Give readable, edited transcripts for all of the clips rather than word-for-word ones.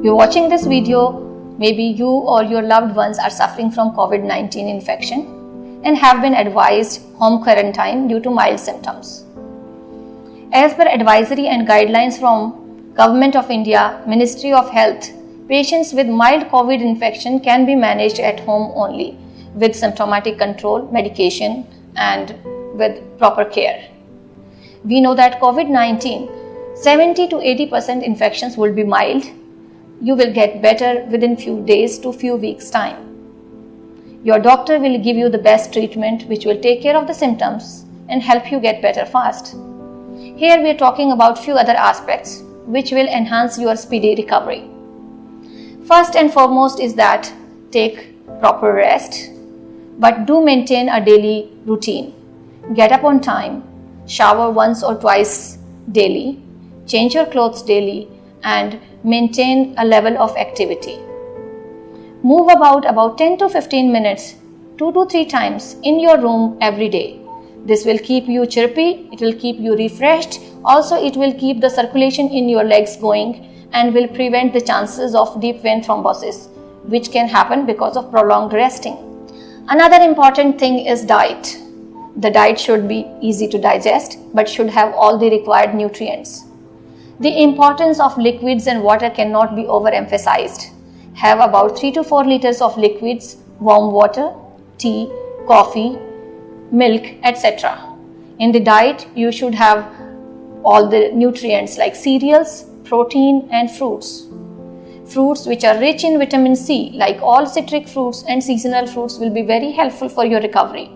You're watching this video, maybe you or your loved ones are suffering from COVID-19 infection and have been advised home quarantine due to mild symptoms. As per advisory and guidelines from Government of India, Ministry of Health, patients with mild COVID infection can be managed at home only with symptomatic control, medication and with proper care. We know that COVID-19, 70 to 80% infections will be mild. You will get better within few days to few weeks time. Your doctor will give you the best treatment which will take care of the symptoms and help you get better fast. Here we are talking about few other aspects which will enhance your speedy recovery. First and foremost is that take proper rest, but do maintain a daily routine. Get up on time, shower once or twice daily, change your clothes daily and maintain a level of activity. Move about 10 to 15 minutes, 2 to 3 times in your room every day. This will keep you chirpy, it will keep you refreshed. Also, it will keep the circulation in your legs going and will prevent the chances of deep vein thrombosis, which can happen because of prolonged resting. Another important thing is diet. The diet should be easy to digest but should have all the required nutrients. The importance of liquids and water cannot be overemphasized. Have about 3 to 4 liters of liquids, warm water, tea, coffee, milk, etc. In the diet, you should have all the nutrients like cereals, protein and fruits. Fruits which are rich in vitamin C, like all citric fruits and seasonal fruits, will be very helpful for your recovery.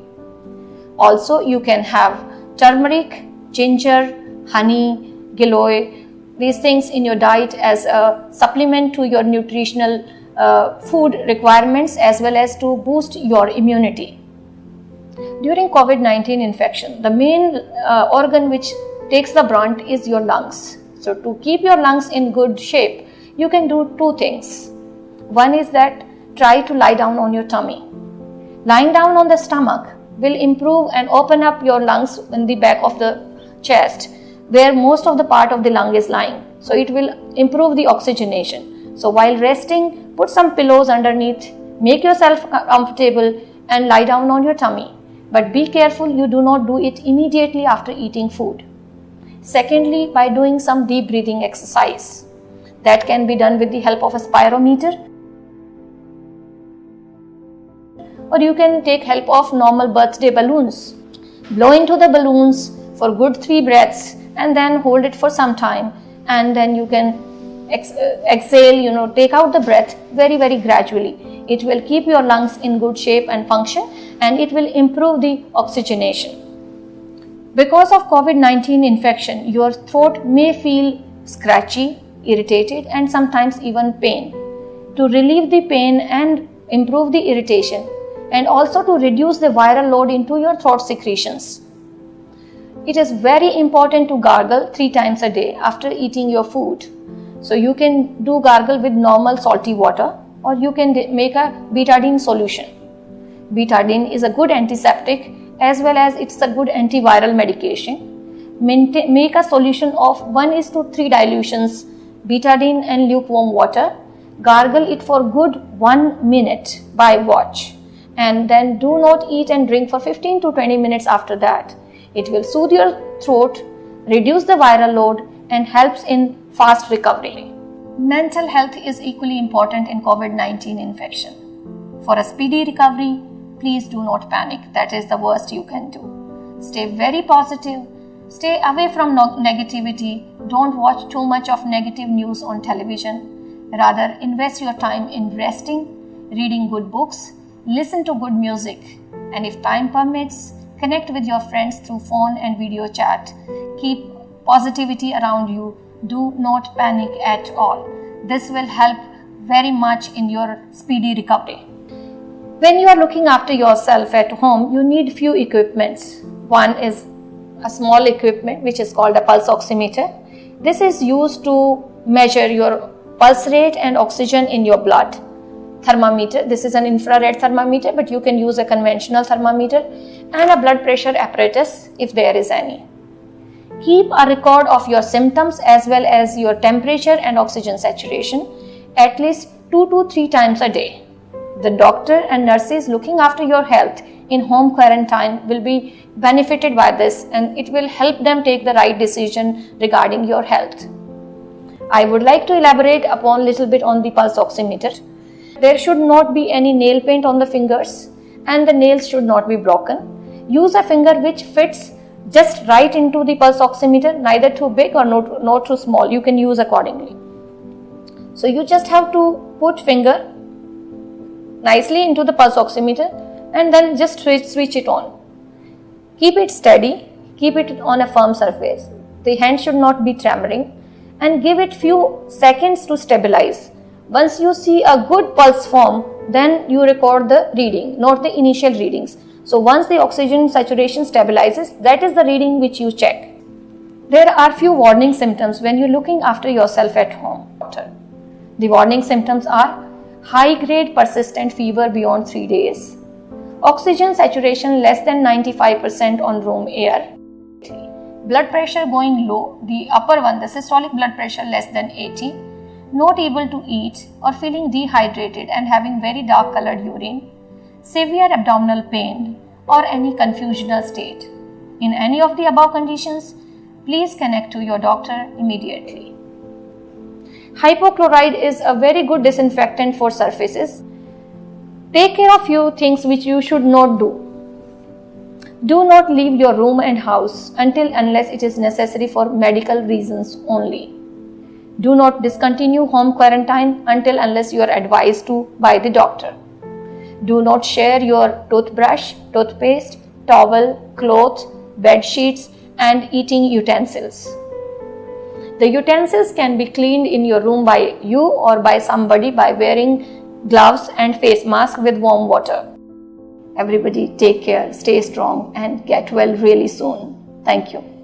Also, you can have turmeric, ginger, honey, giloy, these things in your diet as a supplement to your nutritional food requirements as well as to boost your immunity. During COVID-19 infection, the main organ which takes the brunt is your lungs. So to keep your lungs in good shape, you can do 2 things. One is that try to lie down on your tummy. Lying down on the stomach will improve and open up your lungs in the back of the chest, where most of the part of the lung is lying. So it will improve the oxygenation. So while resting, put some pillows underneath, make yourself comfortable and lie down on your tummy. But be careful you do not do it immediately after eating food. Secondly, by doing some deep breathing exercise. That can be done with the help of a spirometer. Or you can take help of normal birthday balloons. Blow into the balloons for good 3 breaths and then hold it for some time, and then you can exhale, take out the breath very gradually. It will keep your lungs in good shape and function, and it will improve the oxygenation. Because of COVID-19 infection, your throat may feel scratchy, irritated and sometimes even pain. To relieve the pain and improve the irritation, and also to reduce the viral load into your throat secretions, it is very important to gargle 3 times a day after eating your food. So you can do gargle with normal salty water, or you can make a betadine solution. Betadine is a good antiseptic as well as it's a good antiviral medication. Make a solution of 1:3 dilutions betadine and lukewarm water. Gargle it for good 1 minute by watch, and then do not eat and drink for 15 to 20 minutes after that. It will soothe your throat, reduce the viral load and helps in fast recovery. Mental health is equally important in COVID-19 infection. For a speedy recovery, please do not panic. That is the worst you can do. Stay very positive. Stay away from negativity. Don't watch too much of negative news on television. Rather, invest your time in resting, reading good books, listen to good music, and if time permits, connect with your friends through phone and video chat. Keep positivity around you. Do not panic at all. This will help very much in your speedy recovery. When you are looking after yourself at home, you need few equipments. One is a small equipment which is called a pulse oximeter. This is used to measure your pulse rate and oxygen in your blood. Thermometer, this is an infrared thermometer, but you can use a conventional thermometer, and a blood pressure apparatus if there is any. Keep a record of your symptoms as well as your temperature and oxygen saturation, at least 2 to 3 times a day. The doctor and nurses looking after your health in home quarantine will be benefited by this, and it will help them take the right decision regarding your health. I would like to elaborate upon little bit on the pulse oximeter. There should not be any nail paint on the fingers, and the nails should not be broken. Use a finger which fits just right into the pulse oximeter, neither too big or not too small. You can use accordingly. So you just have to put finger nicely into the pulse oximeter and then just switch it on. Keep it steady, keep it on a firm surface. The hand should not be tremoring, and give it few seconds to stabilize. Once you see a good pulse form, then you record the reading, not the initial readings. So once the oxygen saturation stabilizes, that is the reading which you check. There are few warning symptoms when you're looking after yourself at home. The warning symptoms are high-grade persistent fever beyond 3 days, oxygen saturation less than 95% on room air, blood pressure going low, the upper one, the systolic blood pressure less than 80, not able to eat or feeling dehydrated and having very dark colored urine, severe abdominal pain or any confusional state. In any of the above conditions, please connect to your doctor immediately. Hypochlorite is a very good disinfectant for surfaces. Take care of few things which you should not do. Do not leave your room and house unless it is necessary for medical reasons only. Do not discontinue home quarantine unless you are advised to by the doctor. Do not share your toothbrush, toothpaste, towel, cloth, bed sheets and eating utensils. The utensils can be cleaned in your room by you or by somebody by wearing gloves and face mask with warm water. Everybody take care, stay strong and get well really soon. Thank you.